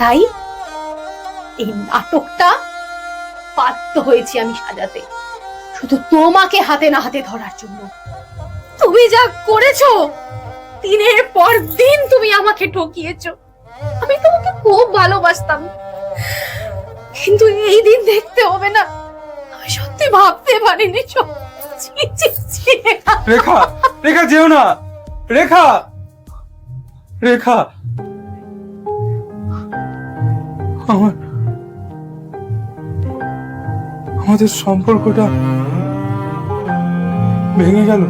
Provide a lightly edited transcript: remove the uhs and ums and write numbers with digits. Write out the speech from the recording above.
তাই এই নাটকটা বাধ্য হয়েছি আমি সাজাতে, শুধু তোমাকে হাতে না হাতে ধরার জন্য। তুমি যা করেছো, দিনের পর দিন তুমি আমাকে ঠকিয়েছো। আমি তোমাকে খুব ভালোবাসতাম, কিন্তু এই দিন দেখতে হবে না, আমি সত্যি ভাবতে পারিনি। রেখা, রেখা যেও না, রেখা, রেখা, আমাদের সম্পর্কটা ভেঙে গেল।